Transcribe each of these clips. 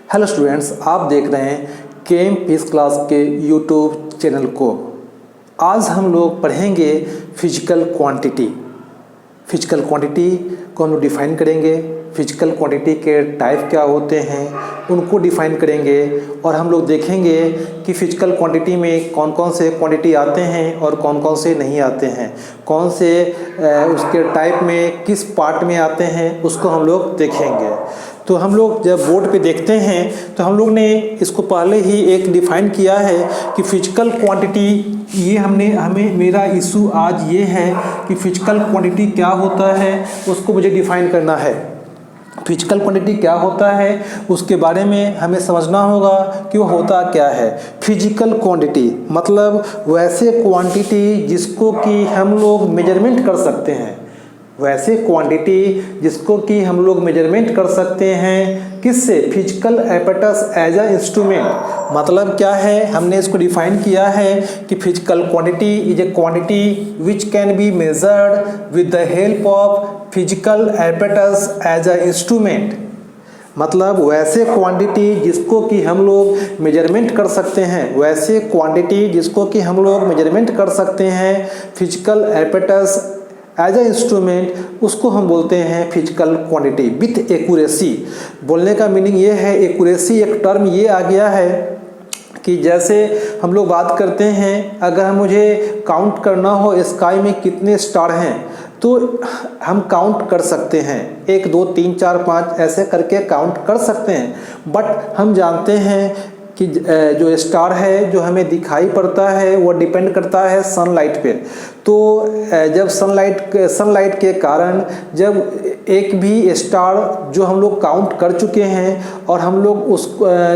Hello students, आप देख रहे हैं केम फिजिक्स क्लास के यूट्यूब चैनल को। आज हम लोग पढ़ेंगे फिजिकल क्वांटिटी। फिजिकल क्वांटिटी को हम लोग डिफाइन करेंगे। फिजिकल क्वांटिटी के टाइप क्या होते हैं उनको डिफाइन करेंगे और हम लोग देखेंगे कि फिजिकल क्वांटिटी में कौन कौन से क्वांटिटी आते हैं और कौन कौन से नहीं आते हैं, कौन से उसके टाइप में किस पार्ट में आते हैं उसको हम लोग देखेंगे। तो हम लोग जब बोर्ड पे देखते हैं तो हम लोग ने इसको पहले ही एक डिफाइन किया है कि फिजिकल क्वांटिटी, ये हमें मेरा इशू आज ये है कि फिजिकल क्वांटिटी क्या होता है उसको मुझे डिफाइन करना है। फिजिकल क्वांटिटी क्या होता है उसके बारे में हमें समझना होगा कि वो होता क्या है। फिजिकल क्वांटिटी मतलब वैसे क्वांटिटी जिसको कि हम लोग मेजरमेंट कर सकते हैं, वैसे क्वांटिटी जिसको कि हम लोग मेजरमेंट कर सकते हैं। किससे? Physical apparatus as a instrument. मतलब क्या है, हमने इसको डिफाइन किया है कि physical quantity is a quantity which can be measured with the help of physical apparatus as a instrument. मतलब वैसे क्वांटिटी जिसको कि हम लोग मेजरमेंट कर सकते हैं, वैसे क्वांटिटी जिसको कि हम लोग मेजरमेंट कर सकते हैं physical apparatus as a instrument, उसको हम बोलते हैं फिजिकल क्वांटिटी विथ एक्यूरेसी। बोलने का मीनिंग ये है, एक्यूरेसी एक टर्म ये आ गया है कि जैसे हम लोग बात करते हैं, अगर मुझे काउंट करना हो स्काई में कितने स्टार हैं तो हम काउंट कर सकते हैं, 1 2 3 4 5 ऐसे करके काउंट कर सकते हैं। बट हम जानते हैं कि जो स्टार है जो हमें दिखाई पड़ता है वो डिपेंड करता है सनलाइट पे। तो जब सनलाइट के कारण जब एक भी स्टार जो हम लोग काउंट कर चुके हैं और हम लोग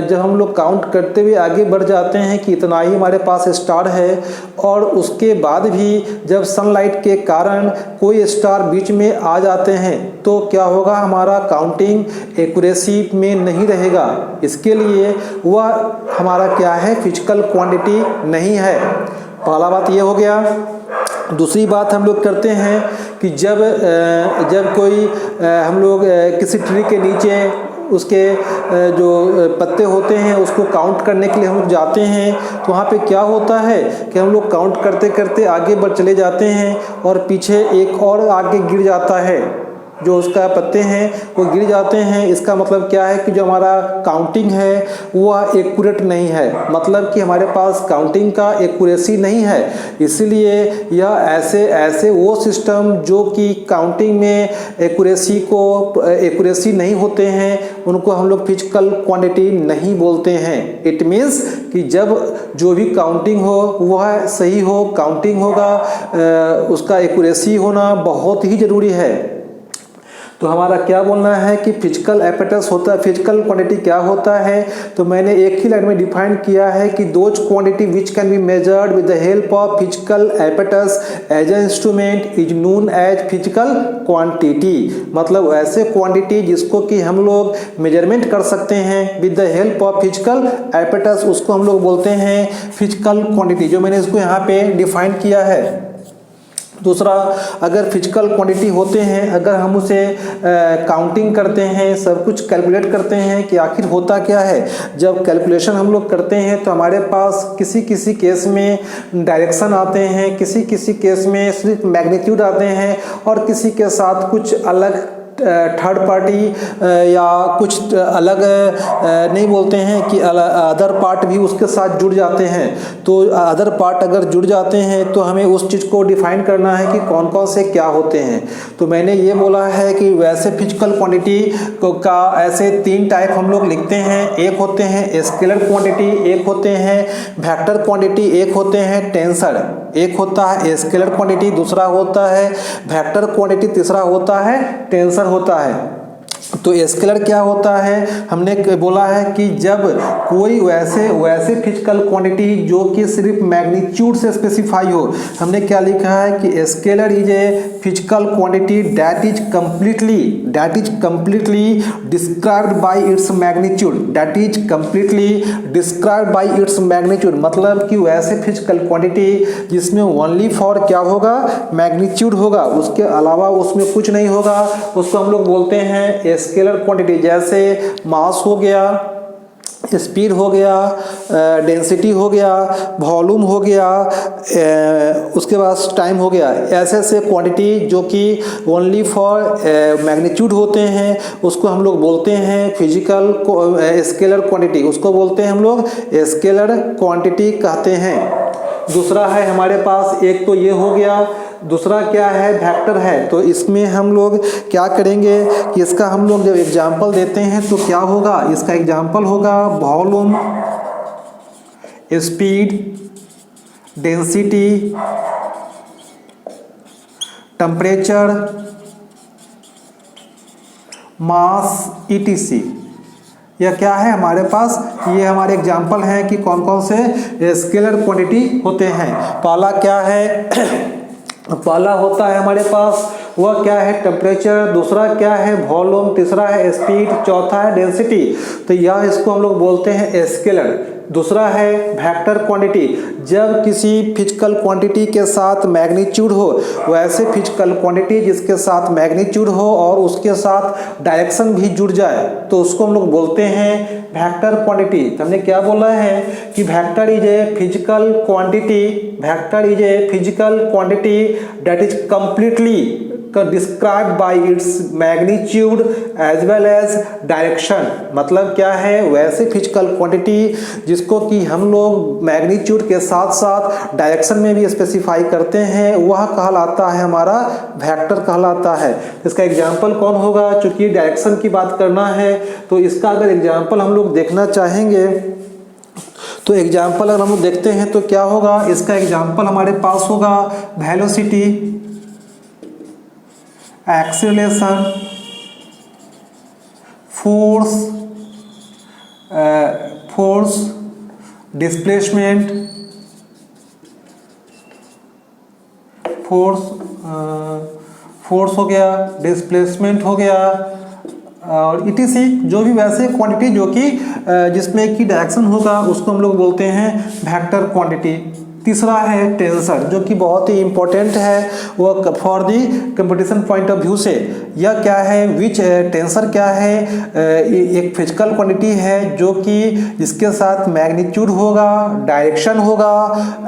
जब हम लोग काउंट करते हुए आगे बढ़ जाते हैं कि इतना ही हमारे पास स्टार है, और उसके बाद भी जब सनलाइट के कारण कोई स्टार बीच में आ जाते हैं तो क्या होगा, हमारा काउंटिंग एक्यूरेसी में नहीं रहेगा। इसके लिए वह हमारा क्या है, फिजिकल क्वांटिटी नहीं है। पहला बात ये हो गया। दूसरी बात हम लोग करते हैं कि जब कोई हम लोग किसी ट्री के नीचे उसके जो पत्ते होते हैं उसको काउंट करने के लिए हम लोग जाते हैं, तो वहाँ पे क्या होता है कि हम लोग काउंट करते करते आगे बढ़ चले जाते हैं और पीछे एक और आगे गिर जाता है, जो उसका पत्ते हैं वो गिर जाते हैं। इसका मतलब क्या है कि जो हमारा काउंटिंग है वह एक्यूरेट नहीं है, मतलब कि हमारे पास काउंटिंग का एक्यूरेसी नहीं है। इसलिए यह ऐसे वो सिस्टम जो कि काउंटिंग में एक्यूरेसी नहीं होते हैं उनको हम लोग फिजिकल क्वांटिटी नहीं बोलते हैं। इट मीन्स कि जब जो भी काउंटिंग हो वह सही हो, काउंटिंग होगा, उसका एक्यूरेसी होना बहुत ही ज़रूरी है। तो हमारा क्या बोलना है कि फिजिकल एपेटस होता है, फिजिकल क्वांटिटी क्या होता है। तो मैंने एक ही लाइन में डिफाइन किया है कि those quantity which can be measured with the help of physical apparatus as a instrument is known as physical quantity. मतलब ऐसे क्वांटिटी जिसको कि हम लोग मेजरमेंट कर सकते हैं with the help of physical apparatus, उसको हम लोग बोलते हैं फिजिकल क्वांटिटी, जो मैंने इसको यहाँ पे डिफाइन किया है। दूसरा, अगर फिजिकल क्वांटिटी होते हैं, अगर हम उसे काउंटिंग करते हैं, सब कुछ कैलकुलेट करते हैं कि आखिर होता क्या है। जब कैलकुलेशन हम लोग करते हैं तो हमारे पास किसी केस में डायरेक्शन आते हैं, किसी केस में सिर्फ मैग्नीट्यूड आते हैं, और किसी के साथ कुछ अलग थर्ड पार्टी या कुछ अलग नहीं बोलते हैं कि अदर पार्ट भी उसके साथ जुड़ जाते हैं। तो अदर पार्ट अगर जुड़ जाते हैं तो हमें उस चीज़ को डिफाइन करना है कि कौन कौन से क्या होते हैं। तो मैंने ये बोला है कि वैसे फिजिकल क्वांटिटी का ऐसे 3 टाइप हम लोग लिखते हैं। एक होते हैं स्केलर क्वांटिटी, एक होते हैं वेक्टर क्वांटिटी, एक होते हैं टेंसर। एक होता है स्केलर क्वांटिटी, दूसरा होता है वेक्टर क्वांटिटी, तीसरा होता है टेंसर होता है। तो स्केलर क्या होता है, हमने बोला है कि जब कोई वैसे फिजिकल क्वांटिटी जो कि सिर्फ मैग्नीट्यूड से स्पेसिफाई हो। हमने क्या लिखा है कि scalar is a physical quantity that is completely described by its magnitude. मतलब कि वैसे फिजिकल क्वांटिटी जिसमें ओनली फॉर क्या होगा, मैग्नीट्यूड होगा, उसके अलावा उसमें कुछ नहीं होगा, उसको हम लोग बोलते हैं स्केलर क्वांटिटी। जैसे मास हो गया, स्पीड हो गया, डेंसिटी हो गया, वॉल्यूम हो गया, उसके बाद टाइम हो गया। ऐसे ऐसे क्वांटिटी जो कि ओनली फॉर मैग्नीट्यूड होते हैं उसको हम लोग बोलते हैं फिजिकल स्केलर क्वांटिटी, उसको बोलते हैं हम लोग स्केलर क्वांटिटी कहते हैं। दूसरा है हमारे पास, एक तो ये हो गया, दूसरा क्या है वेक्टर है। तो इसमें हम लोग क्या करेंगे कि इसका हम लोग जब एग्जाम्पल देते हैं तो क्या होगा, इसका एग्जाम्पल होगा वॉल्यूम, स्पीड, डेंसिटी, टेम्परेचर, मास, ईटीसी। यह क्या है हमारे पास, ये हमारे एग्जाम्पल हैं कि कौन कौन से स्केलर क्वांटिटी होते हैं। पहला क्या है पहला होता है हमारे पास वह क्या है टेम्परेचर, दूसरा क्या है वॉल्यूम, तीसरा है स्पीड, चौथा है डेंसिटी। तो यह इसको हम लोग बोलते हैं स्केलर। दूसरा है वेक्टर क्वांटिटी, जब किसी फिजिकल क्वांटिटी के साथ मैग्नीट्यूड हो, वैसे फिजिकल क्वांटिटी जिसके साथ मैग्नीट्यूड हो और उसके साथ डायरेक्शन भी जुड़ जाए तो उसको हम लोग बोलते हैं वेक्टर क्वांटिटी। तो हमने क्या बोला है कि vector is a physical quantity, vector is a physical quantity that is completely described by its magnitude as well as direction. मतलब क्या है, वैसे फिजिकल क्वांटिटी जिसको कि हम लोग मैग्नीट्यूड के साथ साथ डायरेक्शन में भी स्पेसिफाई करते हैं, वह कहलाता है हमारा वेक्टर कहलाता है। इसका एग्जाम्पल कौन होगा, चूंकि डायरेक्शन की बात करना है तो इसका अगर एग्जाम्पल हम लोग देखना चाहेंगे तो एग्जाम्पल अगर हम लोग देखते हैं तो क्या होगा, इसका एग्जाम्पल हमारे पास होगा velocity, acceleration, force, displacement, force हो गया, डिस्प्लेसमेंट हो गया और इटीसी, जो भी वैसे क्वांटिटी जो कि जिसमें कि डायरेक्शन होगा उसको हम लोग बोलते हैं वेक्टर क्वांटिटी। तीसरा है टेंसर, जो कि बहुत ही इंपॉर्टेंट है वो for the competition point of view से। यह क्या है, विच टेंसर क्या है, एक फिजिकल क्वांटिटी है जो कि जिसके साथ मैग्नीट्यूड होगा, डायरेक्शन होगा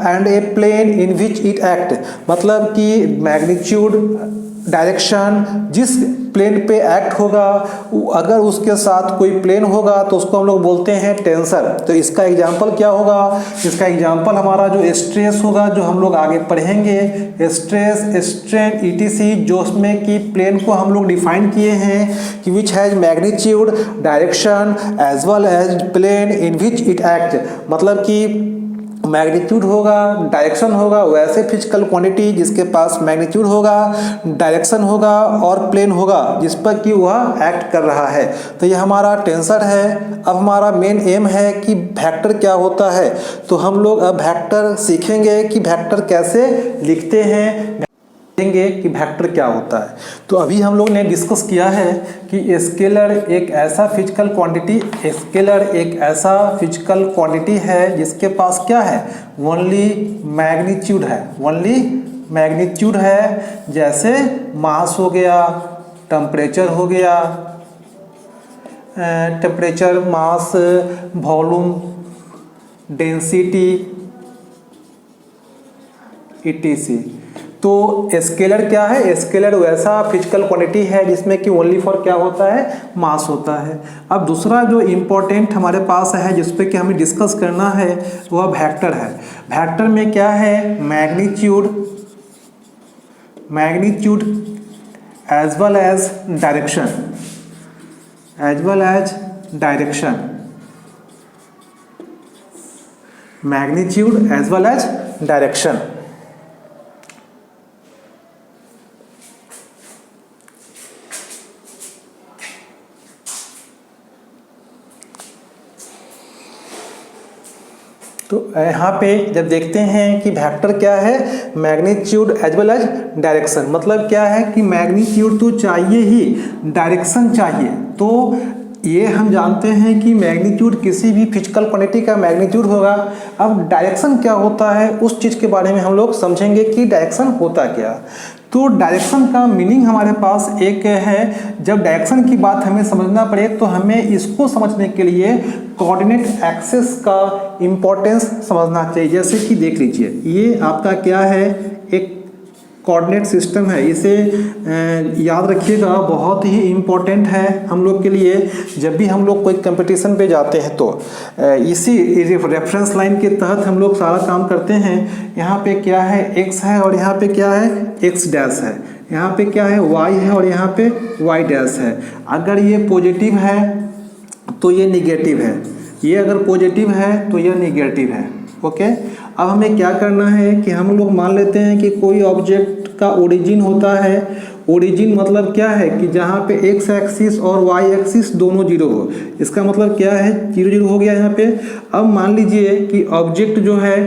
and a plane in which it act. मतलब कि मैग्नीट्यूड, डायरेक्शन, जिस प्लेन पे एक्ट होगा अगर उसके साथ कोई प्लेन होगा तो उसको हम लोग बोलते हैं टेंसर। तो इसका एग्जांपल क्या होगा, इसका एग्जांपल हमारा जो स्ट्रेस होगा, जो हम लोग आगे पढ़ेंगे, स्ट्रेस, स्ट्रेन, ईटीसी, जो उसमें कि प्लेन को हम लोग डिफाइन किए हैं कि which has magnitude, direction as well as plane in which it act. मतलब कि मैग्नीट्यूड होगा, डायरेक्शन होगा, वैसे फिजिकल क्वांटिटी जिसके पास मैग्नीट्यूड होगा, डायरेक्शन होगा और प्लेन होगा जिस पर कि वह एक्ट कर रहा है। तो ये हमारा टेंसर है। अब हमारा मेन एम है कि वेक्टर क्या होता है, तो हम लोग अब वेक्टर सीखेंगे कि वेक्टर कैसे लिखते हैं, कि वेक्टर क्या होता है। तो अभी हम लोग ने डिस्कस किया है कि स्केलर एक ऐसा फिजिकल क्वांटिटी, स्केलर एक ऐसा फिजिकल क्वांटिटी है जिसके पास क्या है, ओनली मैग्नीट्यूड है, ओनली मैग्नीट्यूड है। जैसे मास हो गया, टेम्परेचर हो गया, टेम्परेचर, मास, वॉल्यूम, डेंसिटी, ईटीसी। तो स्केलर क्या है, स्केलर वैसा फिजिकल क्वांटिटी है जिसमें कि ओनली फॉर क्या होता है, मास होता है। अब दूसरा जो इम्पोर्टेंट हमारे पास है जिस पे कि हमें डिस्कस करना है वह वेक्टर है। वेक्टर में क्या है, magnitude, magnitude as well as direction, as well as direction, magnitude as well as direction. तो यहाँ पे जब देखते हैं कि वेक्टर क्या है, magnitude as well as direction. मतलब क्या है कि मैग्नीट्यूड तो चाहिए ही, डायरेक्शन चाहिए। तो ये हम जानते हैं कि मैग्नीट्यूड किसी भी फिजिकल क्वांटिटी का मैग्नीट्यूड होगा। अब डायरेक्शन क्या होता है उस चीज़ के बारे में हम लोग समझेंगे कि डायरेक्शन होता क्या। तो डायरेक्शन का मीनिंग हमारे पास एक है। जब डायरेक्शन की बात हमें समझना पड़े तो हमें इसको समझने के लिए कोऑर्डिनेट एक्सिस का इम्पोर्टेंस समझना चाहिए। जैसे कि देख लीजिए, ये आपका क्या है, एक कोऑर्डिनेट सिस्टम है। इसे याद रखिएगा, बहुत ही इम्पोर्टेंट है हम लोग के लिए। जब भी हम लोग कोई कंपटीशन पे जाते हैं तो इसी रेफरेंस लाइन के तहत हम लोग सारा काम करते हैं। यहाँ पे क्या है, x है और यहाँ पे क्या है, x डैश है। यहाँ पे क्या है, y है और यहाँ पे y डैश है। अगर ये पॉजिटिव है तो ये निगेटिव है, ये अगर पॉजिटिव है तो ये निगेटिव है। ओके, अब हमें क्या करना है कि हम लोग मान लेते हैं कि कोई ऑब्जेक्ट का ओरिजिन होता है। ओरिजिन मतलब क्या है कि जहाँ पे x एक्सिस और y एक्सिस दोनों जीरो हो। इसका मतलब क्या है, 0 0 हो गया यहाँ पे। अब मान लीजिए कि ऑब्जेक्ट जो है,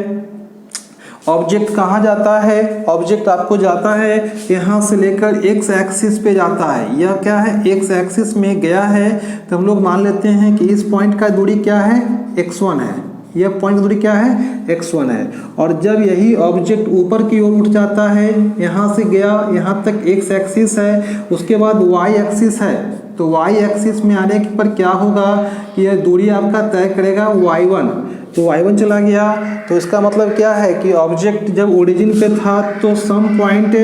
ऑब्जेक्ट कहाँ जाता है, ऑब्जेक्ट आपको जाता है यहाँ से लेकर x एक्सिस पे जाता है। यह क्या है, x एक्सिस में गया है। तो हम लोग मान लेते हैं कि इस पॉइंट का दूरी क्या है, x1 है। यह पॉइंट दूरी क्या है, x1 है। और जब यही ऑब्जेक्ट ऊपर की ओर उठ जाता है, यहाँ से गया यहाँ तक x एक्सिस है, उसके बाद y एक्सिस है। तो y एक्सिस में आने पर क्या होगा कि यह दूरी आपका तय करेगा y1। तो y1 चला गया। तो इसका मतलब क्या है कि ऑब्जेक्ट जब ओरिजिन पे था तो सम पॉइंट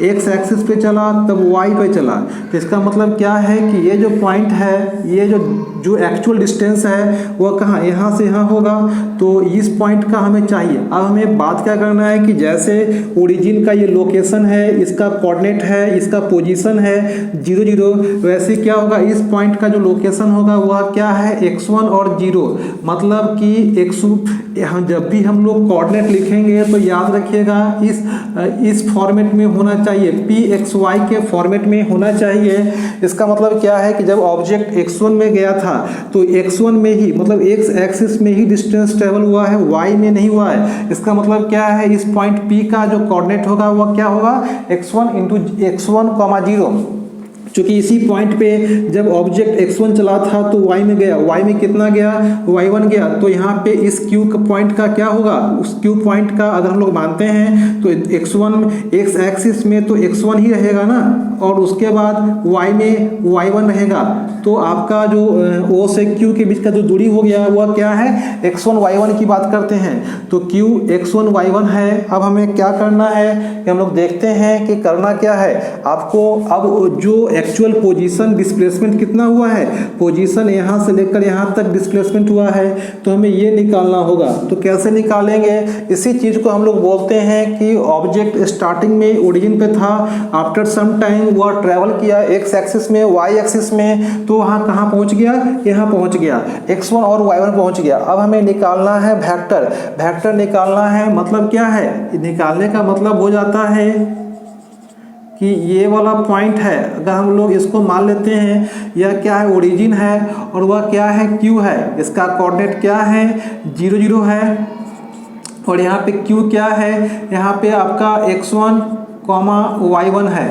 x एक्सिस पे चला, तब y पे चला। तो इसका मतलब क्या है कि ये जो पॉइंट है, ये जो एक्चुअल डिस्टेंस है वो कहाँ, यहाँ से यहाँ होगा। तो इस पॉइंट का हमें चाहिए। अब हमें बात क्या करना है कि जैसे ओरिजिन का ये लोकेशन है, इसका कोऑर्डिनेट है, इसका पोजीशन है 0 0, वैसे क्या होगा, इस पॉइंट का जो लोकेशन होगा वह क्या है, x1 और 0। मतलब कि जब भी हम लोग कोऑर्डिनेट लिखेंगे तो याद रखिएगा इस फॉर्मेट में होना चाहिए, pxy के फॉर्मेट में होना चाहिए। इसका मतलब क्या है कि जब ऑब्जेक्ट x1 में गया था तो x1 में ही, मतलब x एक्सिस में ही डिस्टेंस ट्रेवल हुआ है, y में नहीं हुआ है। इसका मतलब क्या है, इस पॉइंट p का जो कोऑर्डिनेट होगा वह क्या होगा, x1 इंटू x1 0। क्योंकि इसी पॉइंट पे जब ऑब्जेक्ट x1 चला था तो y में गया, y में कितना गया, y1 गया। तो यहाँ पे इस q पॉइंट का क्या होगा, उस q पॉइंट का अगर हम लोग मानते हैं तो x1 x एक्सिस में तो x1 ही रहेगा ना, और उसके बाद y में y1 रहेगा। तो आपका जो O से Q के बीच का जो दूरी हो गया वह क्या है, x1 y1 की बात करते हैं। तो Q x1 y1 है। अब हमें क्या करना है कि हम लोग देखते हैं कि करना क्या है आपको। अब जो एक्चुअल पोजीशन डिस्प्लेसमेंट कितना हुआ है, पोजीशन यहाँ से लेकर यहाँ तक डिस्प्लेसमेंट हुआ है, तो हमें ये निकालना होगा। तो कैसे निकालेंगे, इसी चीज़ को हम लोग बोलते हैं कि ऑब्जेक्ट स्टार्टिंग में ओरिजिन पे था, आफ्टर सम टाइम वह ट्रैवल किया x एक्सिस में, y एक्सिस में, तो वहाँ कहाँ पहुँच गया, यहाँ पहुँच गया, x1 और y1 पहुँच गया। अब हमें निकालना है वेक्टर। वेक्टर निकालना है मतलब क्या है, निकालने का मतलब हो जाता है कि ये वाला पॉइंट है, अगर हम लोग इसको मान लेते हैं यह क्या है, ओरिजिन है, और वह क्या है, Q है। इसका कोऑर्डिनेट क्या है, 0 0 है। और यहाँ पे Q क्या है, यहाँ पे आपका x1 y1 है।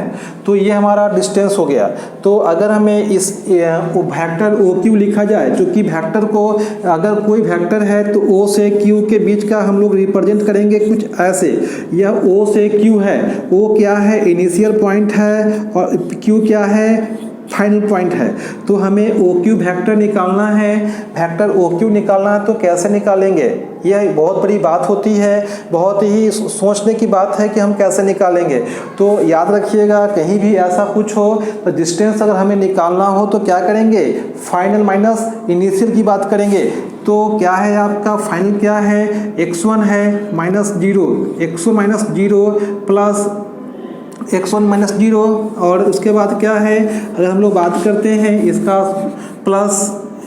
तो ये हमारा डिस्टेंस हो गया। तो अगर हमें इस वेक्टर OQ लिखा जाए, क्योंकि वेक्टर को अगर कोई वेक्टर है तो O से Q के बीच का हम लोग रिप्रेजेंट करेंगे कुछ ऐसे। यह O से Q है, O क्या है, इनिशियल पॉइंट है, और Q क्या है, फाइनल पॉइंट है। तो हमें OQ वेक्टर निकालना है। वेक्टर OQ निकालना है तो कैसे निकालेंगे, यह बहुत बड़ी बात होती है, बहुत ही सोचने की बात है कि हम कैसे निकालेंगे। तो याद रखिएगा, कहीं भी ऐसा कुछ हो तो डिस्टेंस अगर हमें निकालना हो तो क्या करेंगे, फाइनल माइनस इनिशियल की बात करेंगे। तो क्या है आपका फाइनल, क्या है, x1 है minus 0, x1 minus 0 plus x1 minus 0, और उसके बाद क्या है, अगर हम लोग बात करते हैं इसका प्लस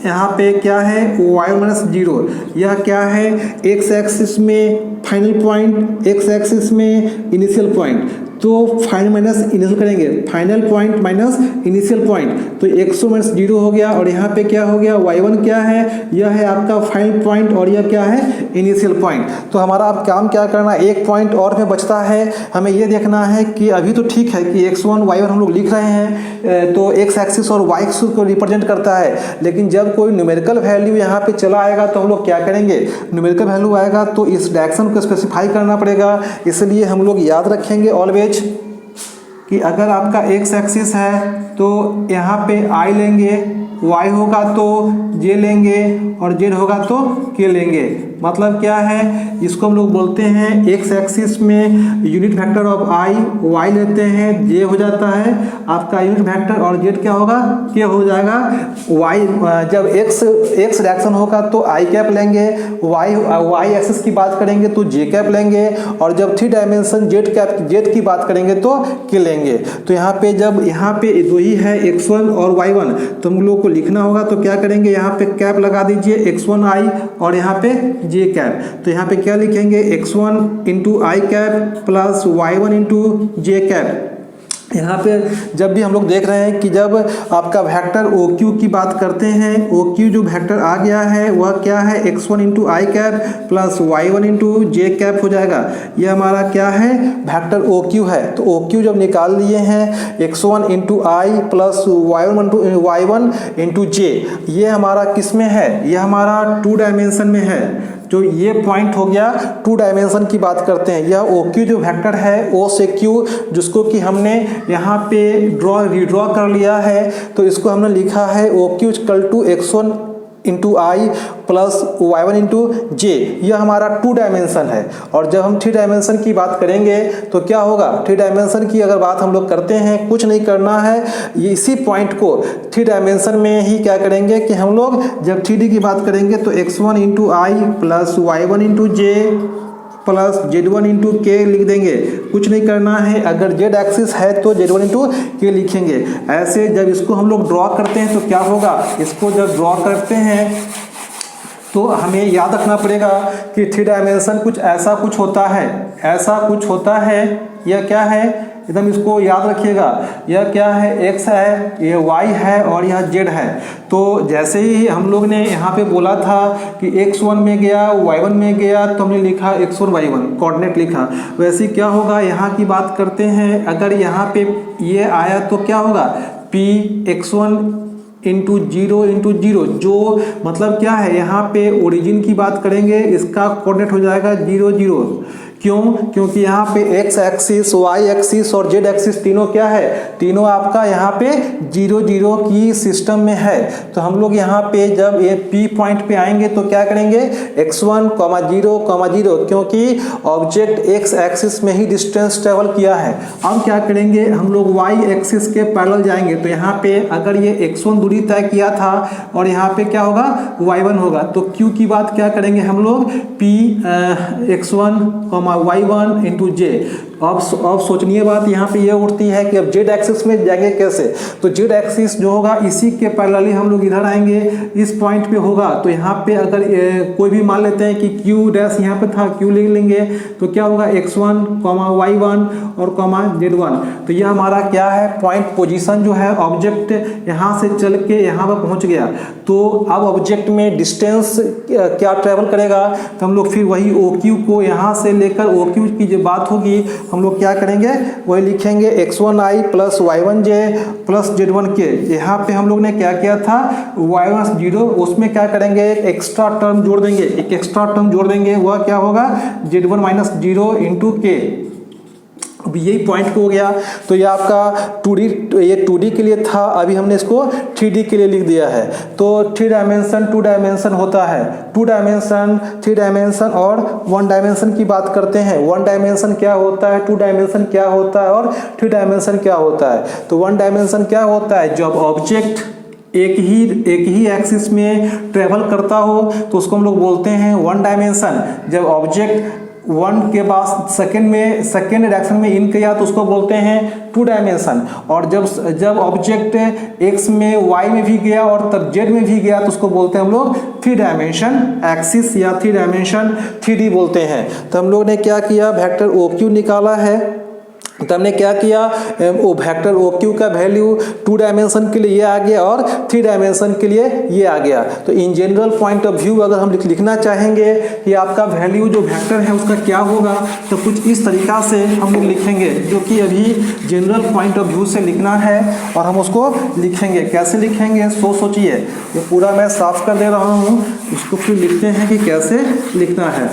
यहाँ पे क्या है, y माइनस 0। यह क्या है, x एक्सिस में फाइनल पॉइंट, x एक्सिस में इनिशियल पॉइंट। तो फाइनल माइनस इनिशियल करेंगे, final point minus initial point, तो x1 माइनस 0 हो गया और यहाँ पे क्या हो गया, y1 क्या है, यह है आपका फाइनल पॉइंट और यह क्या है, इनिशियल पॉइंट। तो हमारा अब काम क्या करना, एक पॉइंट और में बचता है, हमें ये देखना है कि अभी तो ठीक है कि x1 y1 हम लोग लिख रहे हैं तो x एक्सिस और y एक्सिस को रिप्रेजेंट करता है, लेकिन जब कोई न्यूमेरिकल वैल्यू यहाँ पे चला आएगा तो हम लोग क्या करेंगे, न्यूमेरिकल वैल्यू आएगा तो इस डायरेक्शन को स्पेसिफाई करना पड़ेगा। इसलिए हम लोग याद रखेंगे ऑलवेज कि अगर आपका x एक्सिस है तो यहाँ पे I लेंगे, y होगा तो j लेंगे और z होगा तो k लेंगे। मतलब क्या है, इसको हम लोग बोलते हैं x एक्सिस में unit vector of I y लेते हैं, j हो जाता है आपका यूनिट वेक्टर और z क्या होगा, k हो जाएगा। y जब x डायरेक्शन होगा तो I कैप लेंगे, y एक्सिस की बात करेंगे तो j कैप लेंगे और जब 3 डायमेंशन z की बात करेंगे तो k लेंगे। तो यहाँ पे जब यहाँ पे दो ही है x1 और y1 तो हम लोग को लिखना होगा तो क्या करेंगे, यहाँ पे कैप लगा दीजिए x1 I और यहाँ पे j कैप। तो यहाँ पे क्या लिखेंगे, x1 into I cap plus y1 into j cap. यहाँ पे जब भी हम लोग देख रहे हैं कि जब आपका वेक्टर OQ की बात करते हैं, OQ जो वेक्टर आ गया है वह क्या है, x1 इंटू आई कैप प्लस y1 इंटू जे कैप हो जाएगा। ये हमारा क्या है, वेक्टर OQ है। तो OQ जब निकाल लिए हैं x1 into i plus y1 into जे, ये हमारा किस में है, ये हमारा 2 डायमेंशन में है। जो ये पॉइंट हो गया 2 डायमेंशन की बात करते हैं। यह OQ जो वेक्टर है O से Q, जिसको कि हमने यहाँ पे रीड्रॉ कर लिया है, तो इसको हमने लिखा है OQ equal to x1 into i plus y1 into j. यह हमारा 2 डायमेंशन है। और जब हम 3 डायमेंशन की बात करेंगे तो क्या होगा, 3 डायमेंशन की अगर बात हम लोग करते हैं, कुछ नहीं करना है, ये इसी पॉइंट को 3 डायमेंशन में ही क्या करेंगे कि हम लोग जब 3D की बात करेंगे तो x1 into i plus y1 into j plus z1 into के लिख देंगे। कुछ नहीं करना है, अगर z एक्सिस है तो z1 इंटू के लिखेंगे। ऐसे जब इसको हम लोग ड्रॉ करते हैं तो क्या होगा, इसको जब ड्रॉ करते हैं तो हमें याद रखना पड़ेगा कि 3 डायमेंशन कुछ ऐसा कुछ होता है, ऐसा कुछ होता है। यह क्या है, एकदम इसको याद रखिएगा, यह क्या है, x है, ये y है और यह z है। तो जैसे ही हम लोग ने यहाँ पे बोला था कि x1 में गया y1 में गया तो हमने लिखा x1 y1 कोऑर्डिनेट लिखा। वैसे क्या होगा, यहाँ की बात करते हैं, अगर यहाँ पे ये आया तो क्या होगा, p x1 इंटू 0 इंटू 0, जो मतलब क्या है, यहाँ पे ओरिजिन की बात करेंगे, इसका कोऑर्डिनेट हो जाएगा 0 0। क्यों, क्योंकि यहाँ पे x एक्सिस, y एक्सिस और z एक्सिस तीनों क्या है, तीनों आपका यहाँ पे 0 0 की सिस्टम में है। तो हम लोग यहाँ पे जब ये P पॉइंट पे आएंगे तो क्या करेंगे, x1 0 0, क्योंकि ऑब्जेक्ट x एक्सिस में ही डिस्टेंस ट्रेवल किया है। अब क्या करेंगे, हम लोग y एक्सिस के पैरेलल जाएंगे। तो यहाँ पे अगर ये x1 दूरी तय किया था और यहाँ पे क्या होगा, y1 होगा, तो q की बात क्या करेंगे हम लोग, p x1 y1 इंटू जे। अब सोचनीय बात यहाँ पे ये उठती है कि अब z एक्सिस में जाएंगे कैसे, तो z एक्सिस जो होगा इसी के पैरेलली हम लोग इधर आएंगे, इस पॉइंट पे होगा। तो यहाँ पे अगर कोई भी मान लेते हैं कि q डैश यहाँ पे था, q लिख लेंगे तो क्या होगा, x1 y1 और z1। तो यह हमारा क्या है, पॉइंट पोजीशन जो है, ऑब्जेक्ट यहाँ से चल के यहाँ पर पहुँच गया। तो अब ऑब्जेक्ट में डिस्टेंस क्या ट्रेवल करेगा, तो हम लोग फिर वही OQ को यहाँ से लेकर OQ की जो बात होगी हम लोग क्या करेंगे, वही लिखेंगे x1 i plus y1 j plus z1 k। यहाँ पे हम लोग ने क्या किया था, y1 0, उसमें क्या करेंगे, एक एक्स्ट्रा टर्म जोड़ देंगे, एक एक्स्ट्रा टर्म जोड़ देंगे, वह क्या होगा, z1 माइनस 0 इंटू के। अब यही पॉइंट हो गया। तो ये आपका 2D, ये 2D के लिए था, अभी हमने इसको 3D के लिए लिख दिया है। तो 3 डायमेंशन 2 डायमेंशन होता है, 2 डायमेंशन 3 डायमेंशन और 1 डायमेंशन की बात करते हैं। 1 डायमेंशन क्या होता है, 2 डायमेंशन क्या होता है और 3 डायमेंशन क्या होता है। तो 1 डायमेंशन क्या होता है, जब ऑब्जेक्ट एक ही एक्सिस में ट्रेवल करता हो तो उसको हम लोग बोलते हैं 1 डायमेंशन। जब ऑब्जेक्ट 1 के बाद सेकेंड डायरेक्शन में इन किया तो उसको बोलते हैं 2 डायमेंशन। और जब ऑब्जेक्ट x में y में भी गया और तब z में भी गया तो उसको बोलते हैं हम लोग 3 डायमेंशन एक्सिस या 3 डायमेंशन 3D बोलते हैं। तो हम लोग ने क्या किया, वेक्टर OQ निकाला है, तो हमने क्या किया, वो वेक्टर ओ क्यू का वैल्यू 2 डायमेंशन के लिए ये आ गया और 3 डायमेंशन के लिए ये आ गया। तो in general point of view अगर हम लिखना चाहेंगे कि आपका वैल्यू जो वेक्टर है उसका क्या होगा, तो कुछ इस तरीका से हम लोग लिखेंगे, जो कि अभी जनरल पॉइंट ऑफ व्यू से लिखना है और हम उसको लिखेंगे। कैसे लिखेंगे सोचिए, ये पूरा मैं साफ कर दे रहा हूँ, उसको फिर लिखते हैं कि कैसे लिखना है।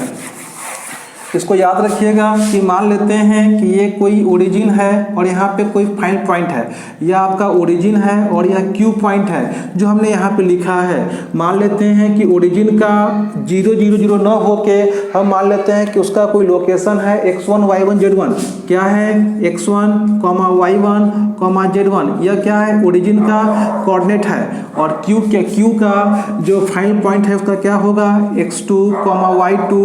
इसको याद रखिएगा कि मान लेते हैं कि ये कोई ओरिजिन है और यहाँ पे कोई फाइन पॉइंट है, यह आपका ओरिजिन है और यह क्यू पॉइंट है जो हमने यहाँ पे लिखा है। मान लेते हैं कि ओरिजिन का 0 0 0 न होके हम मान लेते हैं कि उसका कोई लोकेशन है x1 y1 z1। क्या है, x1, y1, z1, यह क्या है, ओरिजिन का कोऑर्डिनेट है। और क्यू का जो फाइन पॉइंट है उसका क्या होगा, x2, y2,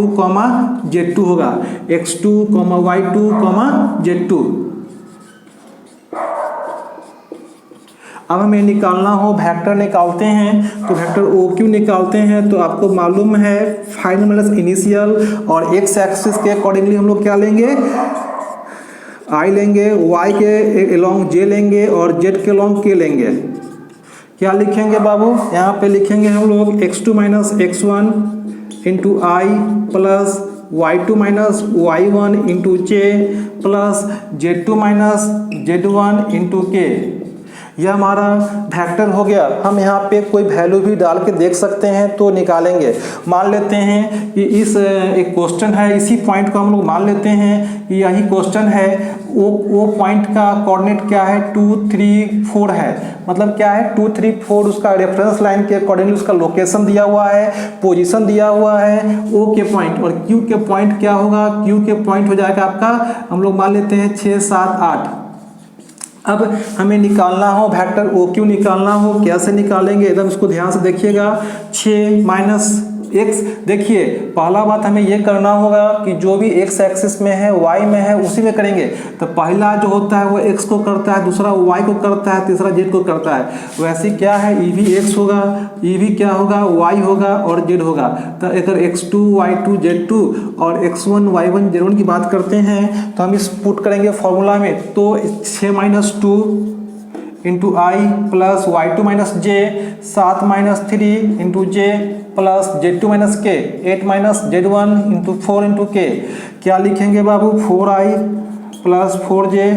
z2 होगा, x2, y2, z2। अब हमें निकालना हो, वेक्टर निकालते हैं तो वेक्टर ओ क्यू निकालते हैं। तो आपको मालूम है फाइनल माइनस इनिशियल, और एक्स एक्सिस के अकॉर्डिंगली हम लोग क्या लेंगे, आई लेंगे, वाई के अलोंग जे लेंगे और जेड के अलोंग के लेंगे। क्या लिखेंगे बाबू, यहाँ पे लिखेंगे हम लोग x2 minus x1 into i plus y2 minus y1 into j plus z2 minus z1 into k. यह हमारा वेक्टर हो गया। हम यहाँ पे कोई वैल्यू भी डाल के देख सकते हैं तो निकालेंगे। मान लेते हैं कि इस एक क्वेश्चन है, इसी पॉइंट को हम लोग मान लेते हैं कि यही क्वेश्चन है। वो पॉइंट का कोऑर्डिनेट क्या है, 2 3 4 है। मतलब क्या है, 2 3 4 उसका रेफरेंस लाइन के अकॉर्डिंगली उसका लोकेशन दिया हुआ है, पोजीशन दिया हुआ है ओ के पॉइंट। और क्यू के पॉइंट क्या होगा, क्यू के पॉइंट हो जाएगा आपका, हम लोग मान लेते हैं 6 7 8। अब हमें निकालना हो वेक्टर ओ क्यू निकालना हो, कैसे निकालेंगे एकदम इसको ध्यान से देखिएगा। 6 माइनस एक्स, देखिए पहला बात हमें यह करना होगा कि जो भी एक्स एक्सिस में है, वाई में है, उसी में करेंगे। तो पहला जो होता है वो एक्स को करता है, दूसरा वाई को करता है, तीसरा जेड को करता है। वैसे क्या है, ई भी एक्स होगा, ई भी क्या होगा, वाई होगा और जेड होगा। तो अगर x2 y2 z2 और x1 y1 z1 की बात करते हैं तो हम इस पुट करेंगे फॉर्मूला में। तो 6 minus 2 into i plus y2 minus J, 7 minus 3 into j plus z2 minus के, 8 माइनस z1 इंटू 4 इंटू के। क्या लिखेंगे बाबू, 4i प्लस 4j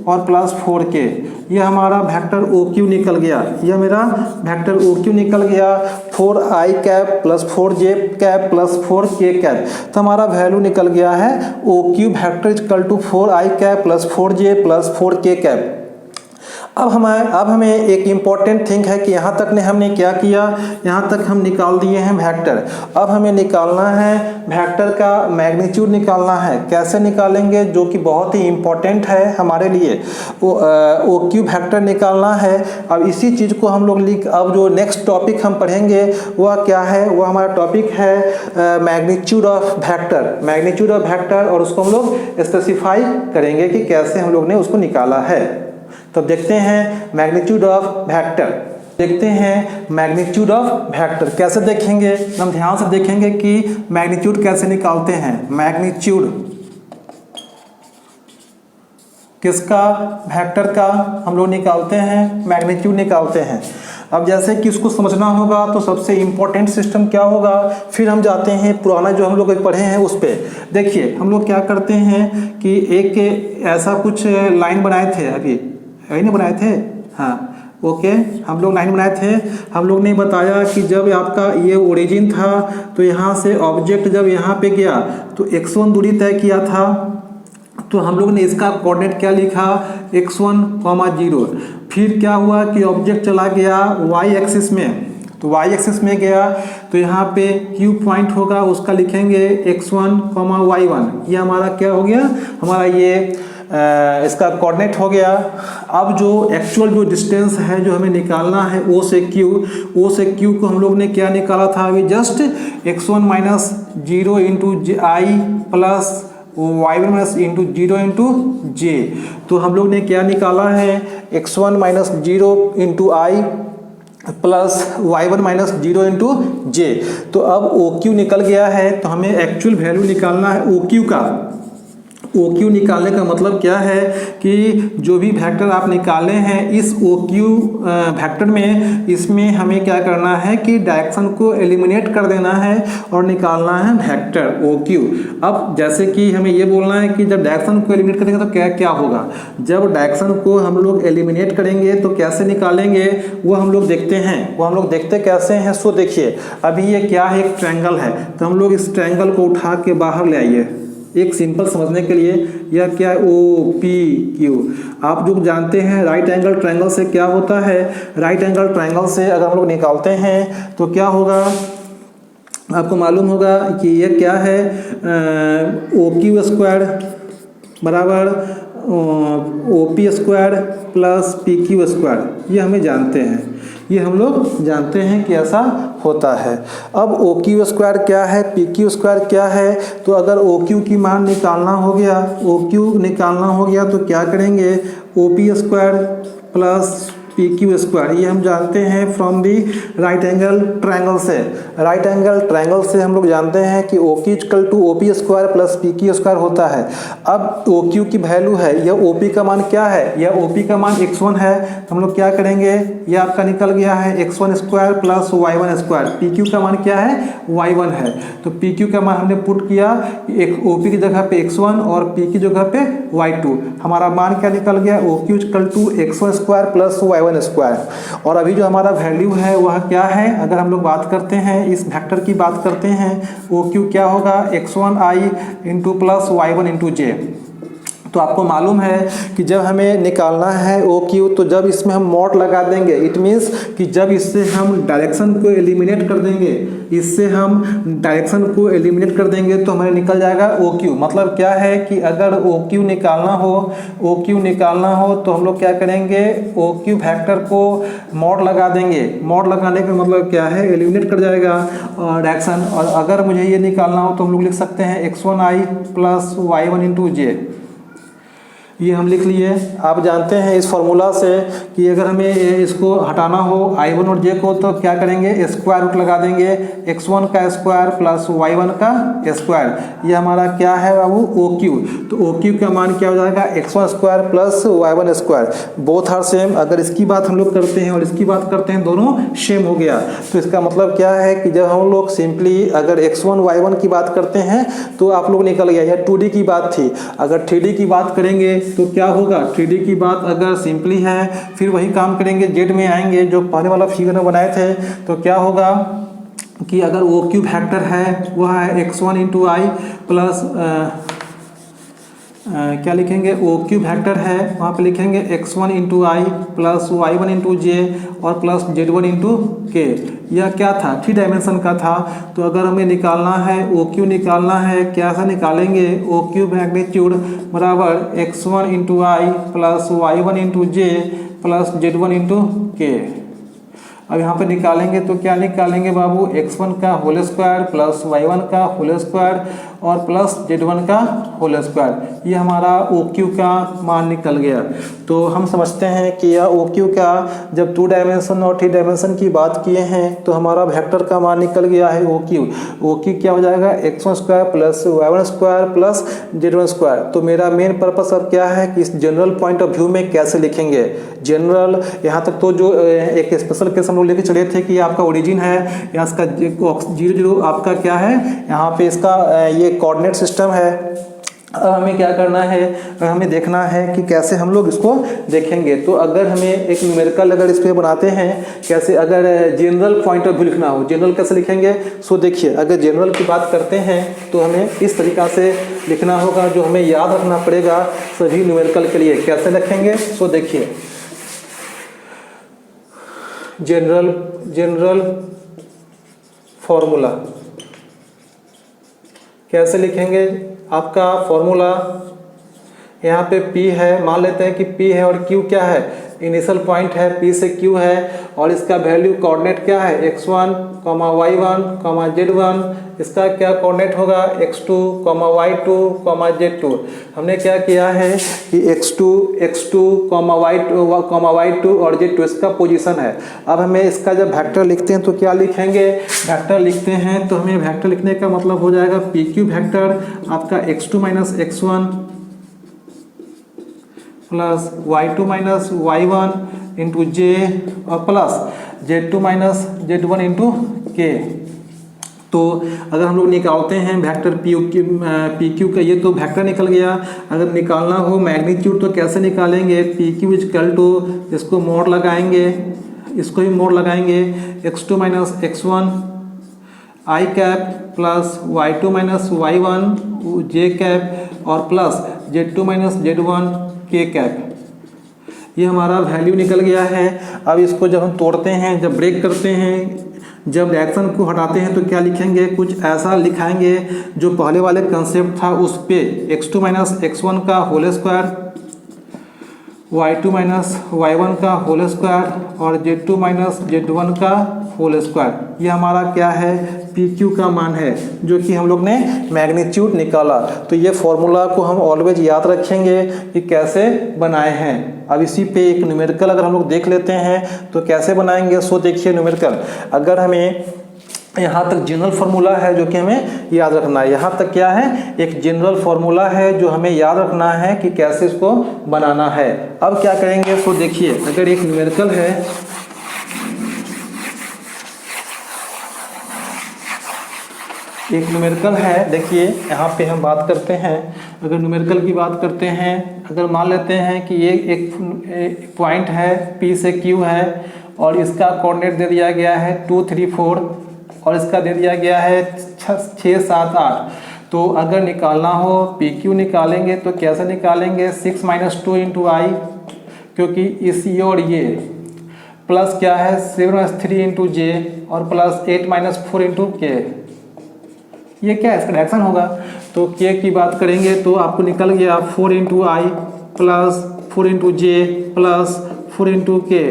और प्लस 4k। यह हमारा वेक्टर ओ क्यू निकल गया। यह मेरा वेक्टर ओ क्यू निकल गया, 4i cap plus 4j cap plus 4k cap. तो हमारा वैल्यू निकल गया है O Q vector equal to 4i cap plus 4j plus 4k cap. अब हमें एक इम्पॉर्टेंट थिंग है कि यहाँ तक ने हमने क्या किया, यहाँ तक हम निकाल दिए हैं वेक्टर। अब हमें निकालना है वेक्टर का मैग्नीट्यूड निकालना है। कैसे निकालेंगे, जो कि बहुत ही इम्पॉर्टेंट है हमारे लिए, ओ क्यू वेक्टर निकालना है। अब इसी चीज़ को हम लोग अब जो नेक्स्ट टॉपिक हम पढ़ेंगे वह क्या है, वह हमारा टॉपिक है magnitude of vector, magnitude of vector. और उसको हम लोग स्पेसिफाई करेंगे कि कैसे हम लोग ने उसको निकाला है। तो देखते हैं मैग्नीट्यूड ऑफ वेक्टर, देखते हैं मैग्नीट्यूड ऑफ वेक्टर कैसे देखेंगे। हम ध्यान से देखेंगे कि मैग्नीट्यूड कैसे निकालते हैं। मैग्नीट्यूड किसका, वेक्टर का हम लोग निकालते हैं, मैग्नीट्यूड निकालते हैं। अब जैसे कि इसको समझना होगा तो सबसे इम्पोर्टेंट सिस्टम क्या होगा, फिर हम जाते हैं पुराना जो हम लोग पढ़े हैं उस पर। देखिए हम लोग क्या करते हैं कि एक ऐसा कुछ लाइन बनाए थे, अभी नहीं बनाए थे, हाँ ओके, हम लोग लाइन बनाए थे। हम लोग ने बताया कि जब आपका ये ओरिजिन था तो यहाँ से ऑब्जेक्ट जब यहाँ पे गया तो x1 दूरी तय किया था। तो हम लोग ने इसका कोऑर्डिनेट क्या लिखा, x1, 0। फिर क्या हुआ कि ऑब्जेक्ट चला गया y एक्सिस में, तो y एक्सिस में गया तो यहाँ पे Q पॉइंट होगा, उसका लिखेंगे x1, y1। ये हमारा क्या हो गया, हमारा ये इसका कोऑर्डिनेट हो गया। अब जो एक्चुअल जो डिस्टेंस है जो हमें निकालना है O से Q को हम लोग ने क्या निकाला था अभी just, x1 minus 0 into i plus y1 minus into 0 into j. तो हम लोग ने क्या निकाला है, x1 minus 0 into i plus y1 minus 0 into j. तो अब OQ निकल गया है। तो हमें एक्चुअल वैल्यू निकालना है OQ का। ओ क्यू निकालने का मतलब क्या है कि जो भी वेक्टर आप निकाले हैं इस ओ क्यू वेक्टर में, इसमें हमें क्या करना है कि डायरेक्शन को एलिमिनेट कर देना है और निकालना है वेक्टर ओ क्यू। अब जैसे कि हमें ये बोलना है कि जब डायरेक्शन को एलिमिनेट करेंगे तो क्या क्या होगा। जब डायरेक्शन को हम लोग एलिमिनेट करेंगे तो कैसे निकालेंगे वो हम लोग देखते हैं। वो हम लोग देखते कैसे हैं, सो देखिए अभी ये क्या है, एक ट्रायंगल है, तो हम लोग इस ट्रायंगल को उठा के बाहर ले आइए एक सिंपल समझने के लिए। यह क्या है, ओ पी क्यू। आप जो जानते हैं राइट एंगल ट्रायंगल से क्या होता है, राइट एंगल ट्रायंगल से अगर हम लोग निकालते हैं तो क्या होगा, आपको मालूम होगा कि ये क्या है, ओ क्यू स्क्वायर बराबर O P square plus P Q square. ये हमें जानते हैं, ये हम लोग जानते हैं कि ऐसा होता है। अब ओ क्यू स्क्वायर क्या है, पी क्यू स्क्वायर क्या है, तो अगर ओ क्यू की मान निकालना हो गया, ओ क्यू निकालना हो गया तो क्या करेंगे, O P square plus P Q square. ये हम जानते हैं from the right angle triangle से। राइट एंगल ट्रायंगल से हम लोग जानते हैं कि O Q equal to O P square plus P Q square होता है। अब ओ क्यू की वैल्यू है, यह ओ पी का मान क्या है, यह ओ पी का मान x1 है, तो हम लोग क्या करेंगे, यह आपका निकल गया है x1 square plus y1 square. P Q का मान क्या है, y1 है, तो पी क्यू का मान हमने पुट किया, एक ओ पी की जगह पे x1 और पी की जगह पे y2। हमारा मान क्या निकल गया, O Q equal to x1 square plus y1 square. और अभी जो हमारा वैल्यू है वह क्या है, अगर हम लोग बात करते हैं इस वेक्टर की बात करते हैं, ओ क्यू क्या होगा, x1i into plus y1 into j. तो आपको मालूम है कि जब हमें निकालना है ओ क्यू तो जब इसमें हम मॉड लगा देंगे, इट मीन्स कि जब इससे हम डायरेक्शन को एलिमिनेट कर देंगे, इससे हम डायरेक्शन को एलिमिनेट कर देंगे तो हमारे निकल जाएगा ओ क्यू। मतलब क्या है कि अगर ओ क्यू निकालना हो, ओ क्यू निकालना हो तो हम लोग क्या करेंगे, ओ क्यू वेक्टर को मॉड लगा देंगे। मॉड लगाने का मतलब क्या है, एलिमिनेट कर जाएगा डायरेक्शन। और अगर मुझे ये निकालना हो तो हम लोग लिख सकते हैं x1i प्लस y1 इंटू जे। ये हम लिख लिए। आप जानते हैं इस फॉर्मूला से कि अगर हमें इसको हटाना हो i1 और j को तो क्या करेंगे, स्क्वायर रूट लगा देंगे, x1 का स्क्वायर प्लस y1 का स्क्वायर। ये हमारा क्या है बाबू, ओ क्यू। तो ओ क्यू का मान क्या हो जाएगा, x1 square plus y1 square. Both are same. अगर इसकी बात हम लोग करते हैं और इसकी बात करते हैं, दोनों सेम हो गया। तो इसका मतलब क्या है कि जब हम लोग सिंपली अगर x1 y1 की बात करते हैं तो आप लोग निकल गया, यह 2D की बात थी। अगर 3D की बात करेंगे तो क्या होगा, 3D की बात अगर सिंपली है फिर वही काम करेंगे, जेड में आएंगे जो पहले वाला फिगर में बनाए थे। तो क्या होगा कि अगर ओ क्यू वेक्टर है वह है x1 इंटू आई प्लस क्या लिखेंगे, ओ क्यू वेक्टर है वहाँ पे लिखेंगे x1 into i plus y1 into j और प्लस z1 इंटू के। यह क्या था, 3 डायमेंशन का था। तो अगर हमें निकालना है ओ क्यू निकालना है, कैसा निकालेंगे, ओ क्यू मैग्नीट्यूड बराबर x1 into i plus y1 into j plus z1 into के। अब यहाँ पे निकालेंगे तो क्या निकालेंगे बाबू, x1 का होल स्क्वायर प्लस y1 का होल स्क्वायर और प्लस z1 का होल स्क्वायर। ये हमारा ओ क्यू का मान निकल गया। तो हम समझते हैं कि यह ओ क्यू का जब 2 डायमेंशन और 3 डायमेंशन की बात किए हैं तो हमारा वेक्टर का मान निकल गया है ओ क्यू। ओ क्यू क्या हो जाएगा, x1 square plus y1 square plus z1 square. तो मेरा मेन पर्पस अब क्या है कि इस जनरल पॉइंट ऑफ व्यू में कैसे लिखेंगे। जनरल यहाँ तक तो जो एक स्पेशल केस हम लोग लेके चले थे कि आपका ओरिजिन है, या इसका 0 आपका क्या है, यहाँ पे इसका ये कोऑर्डिनेट सिस्टम है। अब हमें क्या करना है, हमें देखना है कि कैसे हम लोग इसको देखेंगे। तो अगर हमें एक न्यूमेरिकल अगर इस पर बनाते हैं, कैसे अगर जनरल पॉइंट ऑफ व्यू लिखना हो, जनरल कैसे लिखेंगे। सो देखिए अगर जनरल की बात करते हैं तो हमें इस तरीका से लिखना होगा, जो हमें याद रखना पड़ेगा सभी न्यूमेरिकल के लिए। कैसे लिखेंगे, सो देखिए जनरल फॉर्मूला कैसे लिखेंगे। आपका फॉर्मूला यहाँ पे P है, मान लेते हैं कि P है और Q क्या है, इनिशियल पॉइंट है, P से Q है और इसका वैल्यू कोऑर्डिनेट क्या है, x1, y1, z1। इसका क्या कोऑर्डिनेट होगा, x2, y2, z2। हमने क्या किया है कि x2, y2 और z2 इसका पोजीशन है। अब हमें इसका जब वेक्टर लिखते हैं तो क्या लिखेंगे, वेक्टर लिखते हैं तो हमें वेक्टर लिखने का मतलब हो जाएगा PQ वेक्टर आपका x2 minus x1 plus y2 minus y1 into j और plus z2 minus z1 into के। तो अगर हम लोग निकालते हैं वेक्टर पी क्यू का, ये तो वेक्टर निकल गया। अगर निकालना हो मैग्नीट्यूड तो कैसे निकालेंगे? पी क्यू इक्वल टू, इसको मोड लगाएंगे, इसको भी मोड लगाएंगे, x2 minus x1 i cap plus y2 minus y1 j cap और plus z2 minus z1 k cap. ये हमारा वैल्यू निकल गया है। अब इसको जब हम तोड़ते हैं, जब ब्रेक करते हैं, जब रिएक्शन को हटाते हैं तो क्या लिखेंगे? कुछ ऐसा लिखाएंगे जो पहले वाले कंसेप्ट था उस पे, x2 माइनस x1 का whole square, y2 minus y1 का होल स्क्वायर और z2 माइनस z1 का होल स्क्वायर। ये हमारा क्या है? पी क्यू का मान है, जो कि हम लोग ने मैग्नीट्यूड निकाला। तो ये फॉर्मूला को हम ऑलवेज याद रखेंगे कि कैसे बनाए हैं। अब इसी पे एक न्यूमेरिकल अगर हम लोग देख लेते हैं तो कैसे बनाएंगे। सो देखिए न्यूमेरिकल, अगर हमें यहाँ तक जनरल फार्मूला है जो कि हमें याद रखना है। यहाँ तक क्या है? एक जनरल फार्मूला है जो हमें याद रखना है कि कैसे इसको बनाना है। अब क्या करेंगे? सो देखिए, अगर एक न्यूमेरिकल है, एक न्यूमेरिकल है, देखिए यहाँ पे हम बात करते हैं। अगर न्यूमेरिकल की बात करते हैं, अगर मान लेते हैं कि ये एक पॉइंट है, P से Q है और इसका कोऑर्डिनेट दे दिया गया है 2, 3, 4 और इसका दे दिया गया है 6, 7, 8। तो अगर निकालना हो PQ निकालेंगे तो कैसे निकालेंगे? 6 माइनस 2 इंटू आई, क्योंकि इस ये और ये, प्लस क्या है 7 माइनस 3 इंटू जे और प्लस 8 माइनस 4 इंटू के। ये क्या है? इसका डायरेक्शन होगा। तो के की बात करेंगे तो आपको निकल गया 4 into i plus 4 into j plus 4 into k.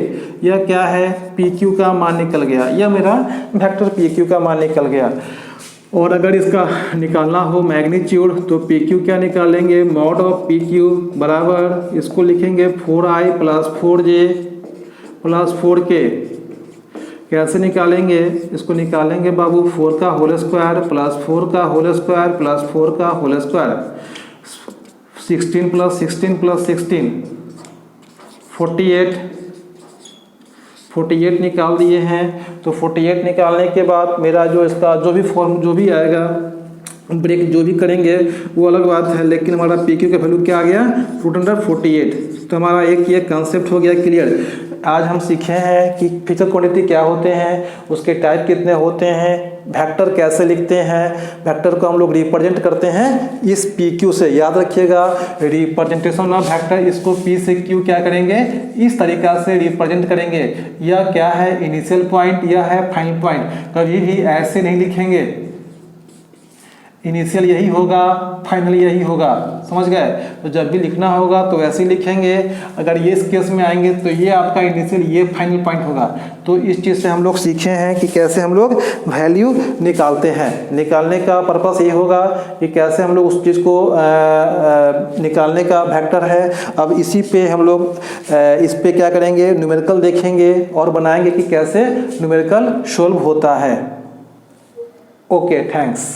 यह क्या है? पी क्यू का मान निकल गया। यह मेरा वेक्टर पी क्यू का मान निकल गया। और अगर इसका निकालना हो मैग्नीट्यूड तो पी क्यू क्या निकालेंगे? मॉड ऑफ पी क्यू बराबर, इसको लिखेंगे 4i plus 4j plus 4k। कैसे निकालेंगे? इसको निकालेंगे बाबू 4 का होल स्क्वायर प्लस 4 का होल स्क्वायर प्लस 4 का होल स्क्वायर, 16 प्लस 16 प्लस 16, 48 निकाल दिए हैं। तो 48 निकालने के बाद मेरा जो इसका जो भी आएगा, ब्रेक जो भी करेंगे वो अलग बात है, लेकिन हमारा पी क्यू का वैल्यू क्या आ गया? √48। तो हमारा एक ये कंसेप्ट हो गया क्लियर। आज हम सीखे हैं कि फिजिकल क्वांटिटी क्या होते हैं, उसके टाइप कितने होते हैं, वेक्टर कैसे लिखते हैं, वेक्टर को हम लोग रिप्रेजेंट करते हैं इस पी क्यू से। याद रखिएगा, रिप्रेजेंटेशन ऑफ वेक्टर, इसको पी से क्यू क्या करेंगे? इस तरीका से रिप्रेजेंट करेंगे। यह क्या है? इनिशियल पॉइंट, यह है फाइनल पॉइंट। कभी भी ऐसे नहीं लिखेंगे, इनिशियल यही होगा, फाइनल यही होगा, समझ गए? तो जब भी लिखना होगा तो वैसे ही लिखेंगे। अगर ये इस केस में आएंगे तो ये आपका इनिशियल, ये फाइनल पॉइंट होगा। तो इस चीज़ से हम लोग सीखे हैं कि कैसे हम लोग वैल्यू निकालते हैं। निकालने का पर्पस ये होगा कि कैसे हम लोग उस चीज़ को निकालने का वेक्टर है। अब इसी पे हम लोग इस पे क्या करेंगे? न्यूमेरिकल देखेंगे और बनाएंगे कि कैसे न्यूमेरिकल सोल्व होता है। Okay, thanks.